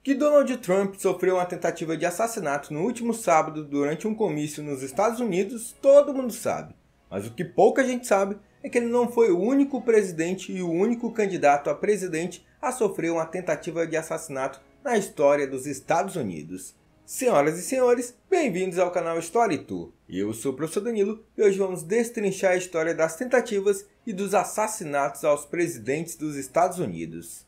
Que Donald Trump sofreu uma tentativa de assassinato no último sábado durante um comício nos Estados Unidos, todo mundo sabe. Mas o que pouca gente sabe é que ele não foi o único presidente e o único candidato a presidente a sofrer uma tentativa de assassinato na história dos Estados Unidos. Senhoras e senhores, bem-vindos ao canal Story Tour. Eu sou o professor Danilo e hoje vamos destrinchar a história das tentativas e dos assassinatos aos presidentes dos Estados Unidos.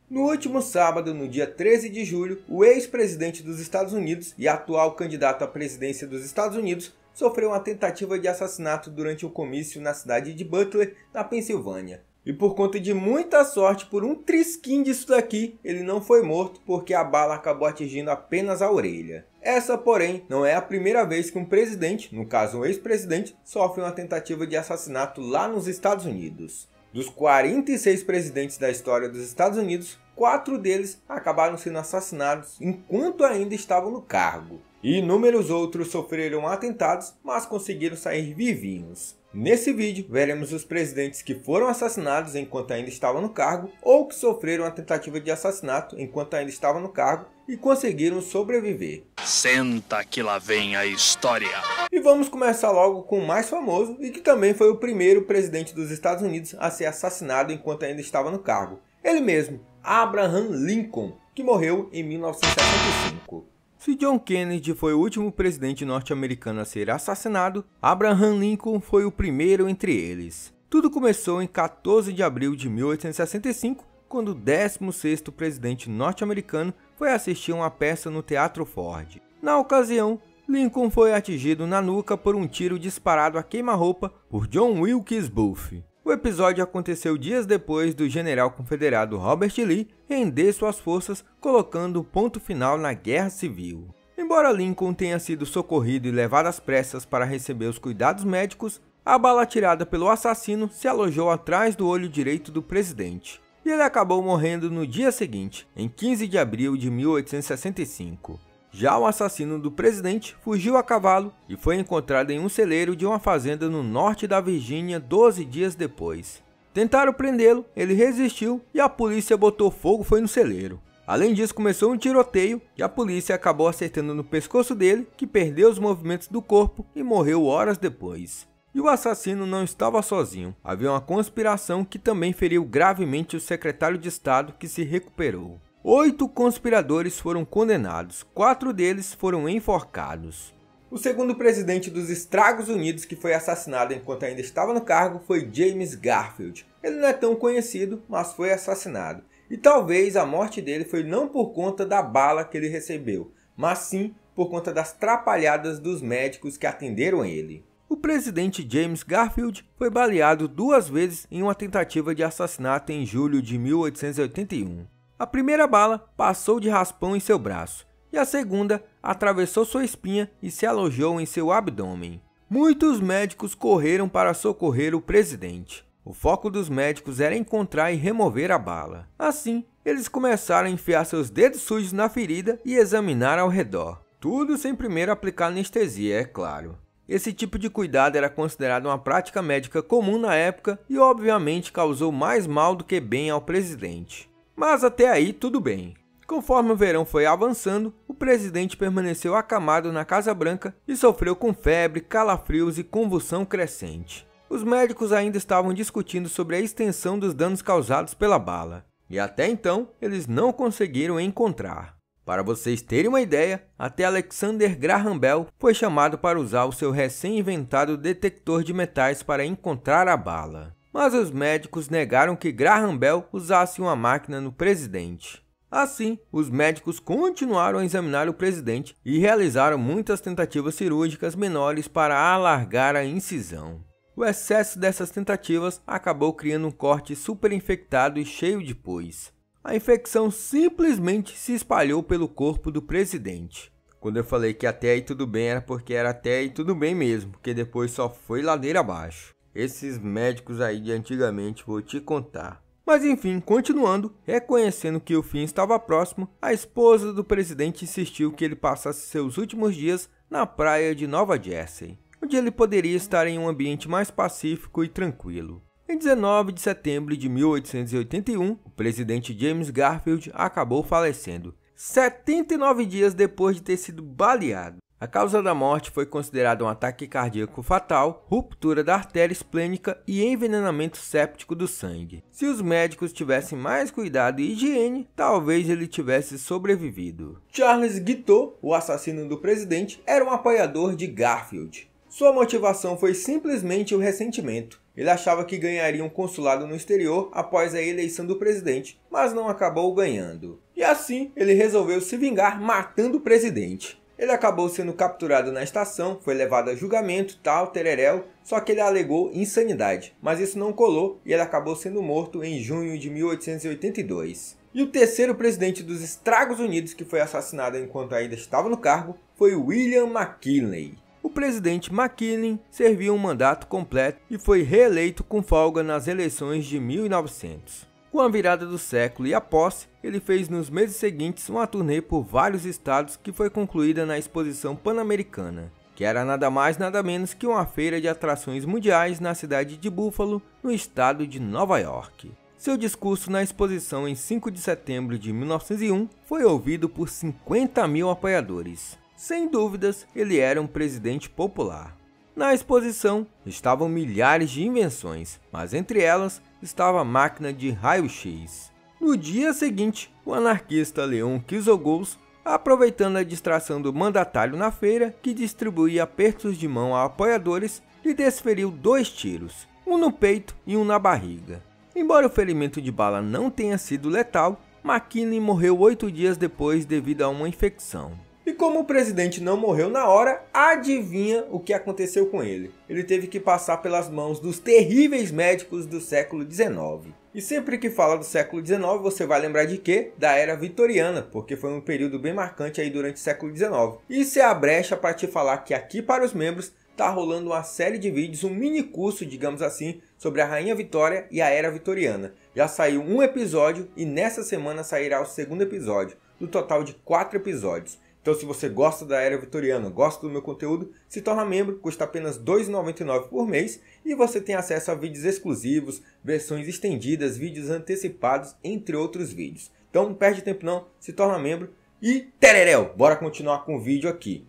No último sábado, no dia 13 de julho, o ex-presidente dos Estados Unidos e atual candidato à presidência dos Estados Unidos sofreu uma tentativa de assassinato durante um comício na cidade de Butler, na Pensilvânia. E por conta de muita sorte, por um trisquinho disso daqui, ele não foi morto porque a bala acabou atingindo apenas a orelha. Essa, porém, não é a primeira vez que um presidente, no caso um ex-presidente, sofre uma tentativa de assassinato lá nos Estados Unidos. Dos 46 presidentes da história dos Estados Unidos, 4 deles acabaram sendo assassinados enquanto ainda estavam no cargo. E inúmeros outros sofreram atentados, mas conseguiram sair vivinhos. Nesse vídeo, veremos os presidentes que foram assassinados enquanto ainda estavam no cargo ou que sofreram a tentativa de assassinato enquanto ainda estavam no cargo e conseguiram sobreviver. Senta que lá vem a história. E vamos começar logo com o mais famoso e que também foi o primeiro presidente dos Estados Unidos a ser assassinado enquanto ainda estava no cargo. Ele mesmo, Abraham Lincoln, que morreu em 1965. Se John Kennedy foi o último presidente norte-americano a ser assassinado, Abraham Lincoln foi o primeiro entre eles. Tudo começou em 14 de abril de 1865, quando o 16º presidente norte-americano foi assistir uma peça no Teatro Ford. Na ocasião, Lincoln foi atingido na nuca por um tiro disparado a queima-roupa por John Wilkes Booth. O episódio aconteceu dias depois do general confederado Robert Lee render suas forças, colocando ponto final na Guerra Civil. Embora Lincoln tenha sido socorrido e levado às pressas para receber os cuidados médicos, a bala atirada pelo assassino se alojou atrás do olho direito do presidente, e ele acabou morrendo no dia seguinte, em 15 de abril de 1865. Já o assassino do presidente fugiu a cavalo e foi encontrado em um celeiro de uma fazenda no norte da Virgínia 12 dias depois. Tentaram prendê-lo, ele resistiu e a polícia botou fogo no celeiro. Além disso, começou um tiroteio e a polícia acabou acertando no pescoço dele, que perdeu os movimentos do corpo e morreu horas depois. E o assassino não estava sozinho, havia uma conspiração que também feriu gravemente o secretário de Estado, que se recuperou. 8 conspiradores foram condenados, 4 deles foram enforcados. O segundo presidente dos Estados Unidos que foi assassinado enquanto ainda estava no cargo foi James Garfield. Ele não é tão conhecido, mas foi assassinado. E talvez a morte dele foi não por conta da bala que ele recebeu, mas sim por conta das trapalhadas dos médicos que atenderam ele. O presidente James Garfield foi baleado 2 vezes em uma tentativa de assassinato em julho de 1881. A primeira bala passou de raspão em seu braço, e a segunda atravessou sua espinha e se alojou em seu abdômen. Muitos médicos correram para socorrer o presidente. O foco dos médicos era encontrar e remover a bala. Assim, eles começaram a enfiar seus dedos sujos na ferida e examinar ao redor. Tudo sem primeiro aplicar anestesia, é claro. Esse tipo de cuidado era considerado uma prática médica comum na época e obviamente causou mais mal do que bem ao presidente. Mas até aí tudo bem. Conforme o verão foi avançando, o presidente permaneceu acamado na Casa Branca e sofreu com febre, calafrios e convulsão crescente. Os médicos ainda estavam discutindo sobre a extensão dos danos causados pela bala, e até então eles não conseguiram encontrar. Para vocês terem uma ideia, até Alexander Graham Bell foi chamado para usar o seu recém-inventado detector de metais para encontrar a bala. Mas os médicos negaram que Graham Bell usasse uma máquina no presidente. Assim, os médicos continuaram a examinar o presidente e realizaram muitas tentativas cirúrgicas menores para alargar a incisão. O excesso dessas tentativas acabou criando um corte super infectado e cheio de pus. A infecção simplesmente se espalhou pelo corpo do presidente. Quando eu falei que até aí tudo bem, era porque era até aí tudo bem mesmo, porque depois só foi ladeira abaixo. Esses médicos aí de antigamente, vou te contar. Mas enfim, continuando, reconhecendo que o fim estava próximo, a esposa do presidente insistiu que ele passasse seus últimos dias na praia de Nova Jersey, onde ele poderia estar em um ambiente mais pacífico e tranquilo. Em 19 de setembro de 1881, o presidente James Garfield acabou falecendo, 79 dias depois de ter sido baleado. A causa da morte foi considerada um ataque cardíaco fatal, ruptura da artéria esplênica e envenenamento séptico do sangue. Se os médicos tivessem mais cuidado e higiene, talvez ele tivesse sobrevivido. Charles Guiteau, o assassino do presidente, era um apoiador de Garfield. Sua motivação foi simplesmente o ressentimento. Ele achava que ganharia um consulado no exterior após a eleição do presidente, mas não acabou ganhando. E assim, ele resolveu se vingar matando o presidente. Ele acabou sendo capturado na estação, foi levado a julgamento, tal, tereréu, só que ele alegou insanidade, mas isso não colou e ele acabou sendo morto em junho de 1882. E o terceiro presidente dos Estados Unidos que foi assassinado enquanto ainda estava no cargo foi William McKinley. O presidente McKinley serviu um mandato completo e foi reeleito com folga nas eleições de 1900. Com a virada do século e a posse, ele fez nos meses seguintes uma turnê por vários estados que foi concluída na Exposição Pan-Americana, que era nada mais nada menos que uma feira de atrações mundiais na cidade de Buffalo, no estado de Nova York. Seu discurso na exposição em 5 de setembro de 1901 foi ouvido por 50 mil apoiadores. Sem dúvidas, ele era um presidente popular. Na exposição estavam milhares de invenções, mas entre elas estava a máquina de raio-x. No dia seguinte, o anarquista Leon Kissel-Gulls, aproveitando a distração do mandatário na feira, que distribuía apertos de mão a apoiadores, lhe desferiu 2 tiros, um no peito e um na barriga. Embora o ferimento de bala não tenha sido letal, McKinley morreu 8 dias depois devido a uma infecção. E como o presidente não morreu na hora, adivinha o que aconteceu com ele? Ele teve que passar pelas mãos dos terríveis médicos do século XIX. E sempre que fala do século XIX, você vai lembrar de quê? Da Era Vitoriana, porque foi um período bem marcante aí durante o século XIX. Isso é a brecha para te falar que aqui para os membros tá rolando uma série de vídeos, um mini curso, digamos assim, sobre a Rainha Vitória e a Era Vitoriana. Já saiu um episódio e nessa semana sairá o segundo episódio, no total de 4 episódios. Então se você gosta da Era Vitoriana, gosta do meu conteúdo, se torna membro, custa apenas R$ 2,99 por mês e você tem acesso a vídeos exclusivos, versões estendidas, vídeos antecipados, entre outros vídeos. Então não perde tempo não, se torna membro e tereréu, bora continuar com o vídeo aqui.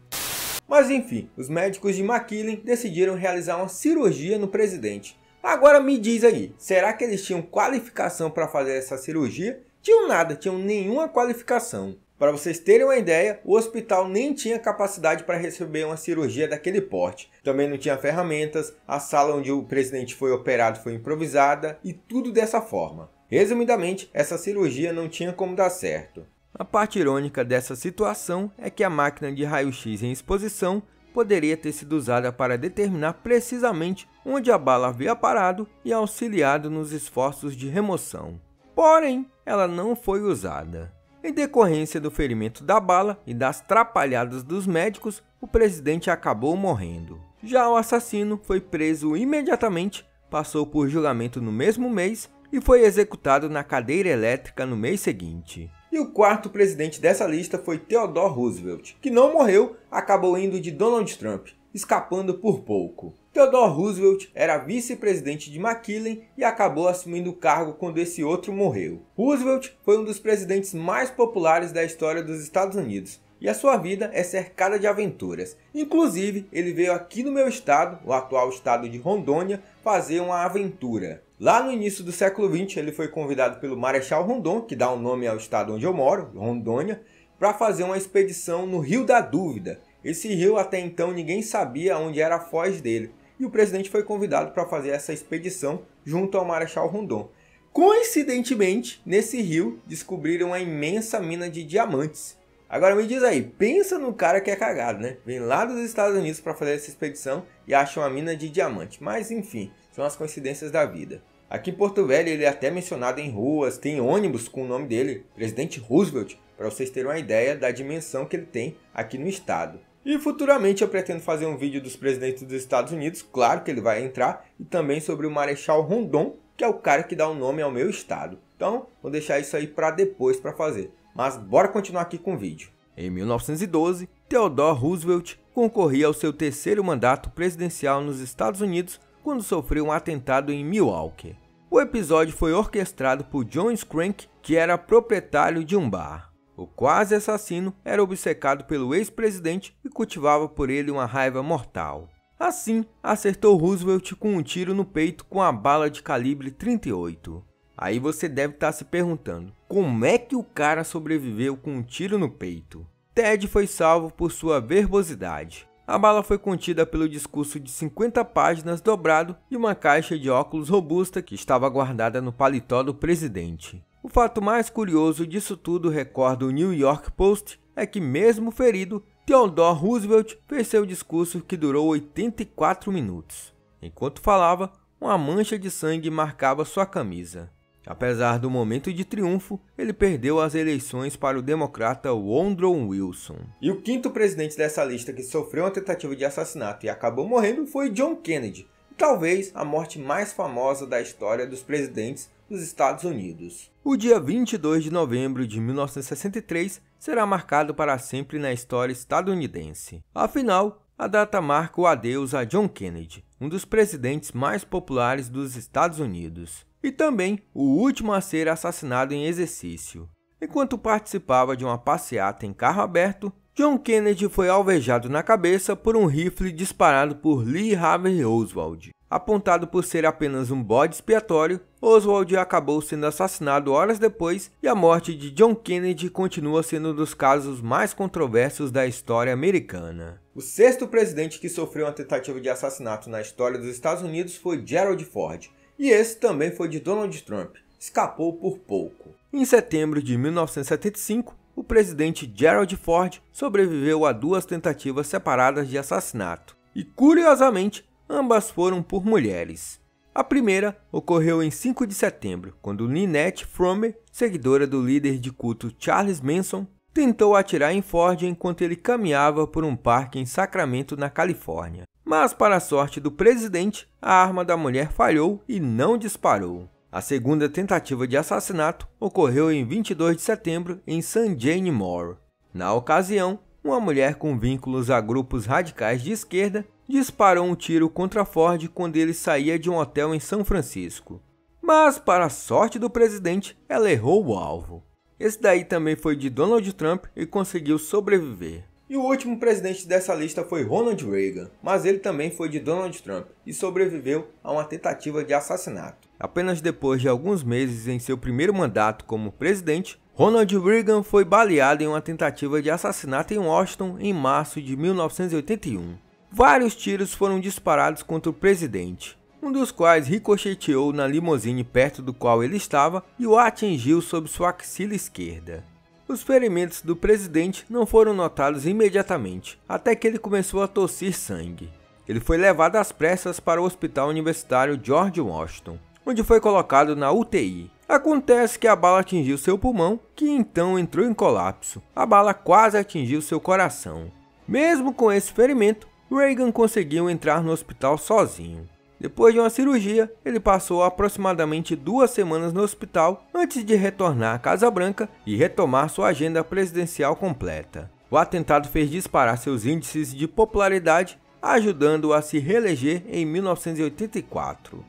Mas enfim, os médicos de McKinley decidiram realizar uma cirurgia no presidente. Agora me diz aí, será que eles tinham qualificação para fazer essa cirurgia? Tinham nada, tinham nenhuma qualificação. Para vocês terem uma ideia, o hospital nem tinha capacidade para receber uma cirurgia daquele porte. Também não tinha ferramentas, a sala onde o presidente foi operado foi improvisada e tudo dessa forma. Resumidamente, essa cirurgia não tinha como dar certo. A parte irônica dessa situação é que a máquina de raio-x em exposição poderia ter sido usada para determinar precisamente onde a bala havia parado e auxiliado nos esforços de remoção. Porém, ela não foi usada. Em decorrência do ferimento da bala e das trapalhadas dos médicos, o presidente acabou morrendo. Já o assassino foi preso imediatamente, passou por julgamento no mesmo mês e foi executado na cadeira elétrica no mês seguinte. E o quarto presidente dessa lista foi Theodore Roosevelt, que não morreu, acabou indo de Donald Trump, escapando por pouco. Theodore Roosevelt era vice-presidente de McKinley e acabou assumindo o cargo quando esse outro morreu. Roosevelt foi um dos presidentes mais populares da história dos Estados Unidos e a sua vida é cercada de aventuras. Inclusive, ele veio aqui no meu estado, o atual estado de Rondônia, fazer uma aventura. Lá no início do século XX, ele foi convidado pelo Marechal Rondon, que dá o nome ao estado onde eu moro, Rondônia, para fazer uma expedição no Rio da Dúvida. Esse rio até então ninguém sabia onde era a foz dele. E o presidente foi convidado para fazer essa expedição junto ao Marechal Rondon. Coincidentemente, nesse rio descobriram uma imensa mina de diamantes. Agora me diz aí, pensa num cara que é cagado, né? Vem lá dos Estados Unidos para fazer essa expedição e acha uma mina de diamante. Mas enfim, são as coincidências da vida. Aqui em Porto Velho ele é até mencionado em ruas, tem ônibus com o nome dele, Presidente Roosevelt, para vocês terem uma ideia da dimensão que ele tem aqui no estado. E futuramente eu pretendo fazer um vídeo dos presidentes dos Estados Unidos, claro que ele vai entrar, e também sobre o Marechal Rondon, que é o cara que dá o nome ao meu estado. Então, vou deixar isso aí para depois para fazer. Mas bora continuar aqui com o vídeo. Em 1912, Theodore Roosevelt concorria ao seu terceiro mandato presidencial nos Estados Unidos quando sofreu um atentado em Milwaukee. O episódio foi orquestrado por John Scrank, que era proprietário de um bar. O quase assassino era obcecado pelo ex-presidente e cultivava por ele uma raiva mortal. Assim, acertou Roosevelt com um tiro no peito com a bala de calibre 38. Aí você deve estar se perguntando, como é que o cara sobreviveu com um tiro no peito? Ted foi salvo por sua verbosidade. A bala foi contida pelo discurso de 50 páginas dobrado e uma caixa de óculos robusta que estava guardada no paletó do presidente. O fato mais curioso disso tudo, recorda o New York Post, é que mesmo ferido, Theodore Roosevelt fez seu discurso que durou 84 minutos. Enquanto falava, uma mancha de sangue marcava sua camisa. Apesar do momento de triunfo, ele perdeu as eleições para o democrata Woodrow Wilson. E o quinto presidente dessa lista que sofreu uma tentativa de assassinato e acabou morrendo foi John Kennedy, talvez a morte mais famosa da história dos presidentes dos Estados Unidos. O dia 22 de novembro de 1963 será marcado para sempre na história estadunidense. Afinal, a data marca o adeus a John Kennedy, um dos presidentes mais populares dos Estados Unidos. E também o último a ser assassinado em exercício. Enquanto participava de uma passeata em carro aberto, John Kennedy foi alvejado na cabeça por um rifle disparado por Lee Harvey Oswald. Apontado por ser apenas um bode expiatório, Oswald acabou sendo assassinado horas depois e a morte de John Kennedy continua sendo um dos casos mais controversos da história americana. O sexto presidente que sofreu uma tentativa de assassinato na história dos Estados Unidos foi Gerald Ford. E esse também foi de Donald Trump, escapou por pouco. Em setembro de 1975, o presidente Gerald Ford sobreviveu a 2 tentativas separadas de assassinato. E curiosamente, ambas foram por mulheres. A primeira ocorreu em 5 de setembro, quando Lynette Fromme, seguidora do líder de culto Charles Manson, tentou atirar em Ford enquanto ele caminhava por um parque em Sacramento, na Califórnia. Mas, para a sorte do presidente, a arma da mulher falhou e não disparou. A segunda tentativa de assassinato ocorreu em 22 de setembro em St. Jane Moore. Na ocasião, uma mulher com vínculos a grupos radicais de esquerda disparou um tiro contra Ford quando ele saía de um hotel em São Francisco. Mas, para a sorte do presidente, ela errou o alvo. Esse daí também foi de Donald Trump e conseguiu sobreviver. E o último presidente dessa lista foi Ronald Reagan, mas ele também foi de Donald Trump e sobreviveu a uma tentativa de assassinato. Apenas depois de alguns meses em seu primeiro mandato como presidente, Ronald Reagan foi baleado em uma tentativa de assassinato em Washington em março de 1981. Vários tiros foram disparados contra o presidente, um dos quais ricocheteou na limusine perto do qual ele estava e o atingiu sob sua axila esquerda. Os ferimentos do presidente não foram notados imediatamente, até que ele começou a tossir sangue. Ele foi levado às pressas para o Hospital Universitário George Washington, onde foi colocado na UTI. Acontece que a bala atingiu seu pulmão, que então entrou em colapso. A bala quase atingiu seu coração. Mesmo com esse ferimento, Reagan conseguiu entrar no hospital sozinho. Depois de uma cirurgia, ele passou aproximadamente 2 semanas no hospital antes de retornar à Casa Branca e retomar sua agenda presidencial completa. O atentado fez disparar seus índices de popularidade, ajudando-o a se reeleger em 1984.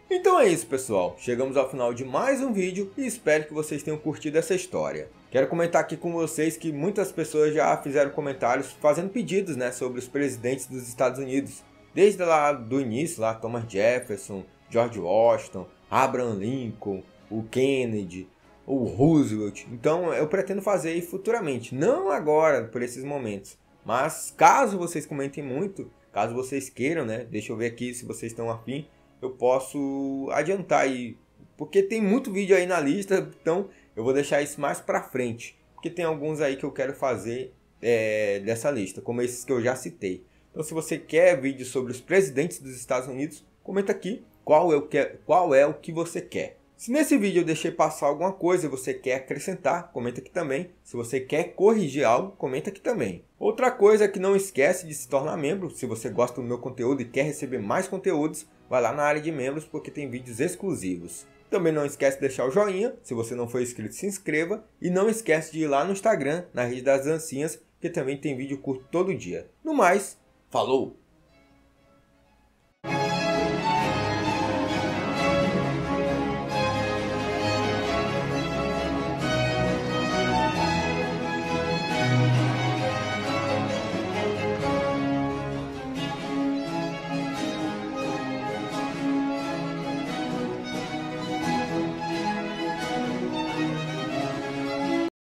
Então é isso, pessoal. Chegamos ao final de mais um vídeo e espero que vocês tenham curtido essa história. Quero comentar aqui com vocês que muitas pessoas já fizeram comentários fazendo pedidos, sobre os presidentes dos Estados Unidos. Desde lá do início, Thomas Jefferson, George Washington, Abraham Lincoln, o Kennedy, o Roosevelt. Então eu pretendo fazer aí futuramente, não agora, por esses momentos. Mas caso vocês comentem muito, caso vocês queiram, deixa eu ver aqui se vocês estão afim, eu posso adiantar aí. Porque tem muito vídeo aí na lista, então eu vou deixar isso mais pra frente. Porque tem alguns aí que eu quero fazer dessa lista, como esses que eu já citei. Então, se você quer vídeo sobre os presidentes dos Estados Unidos, comenta aqui qual é o que você quer. Se nesse vídeo eu deixei passar alguma coisa e você quer acrescentar, comenta aqui também. Se você quer corrigir algo, comenta aqui também. Outra coisa é que não esquece de se tornar membro. Se você gosta do meu conteúdo e quer receber mais conteúdos, vai lá na área de membros porque tem vídeos exclusivos. Também não esquece de deixar o joinha. Se você não for inscrito, se inscreva. E não esquece de ir lá no Instagram, na Rede das Dancinhas, que também tem vídeo curto todo dia. No mais, falou!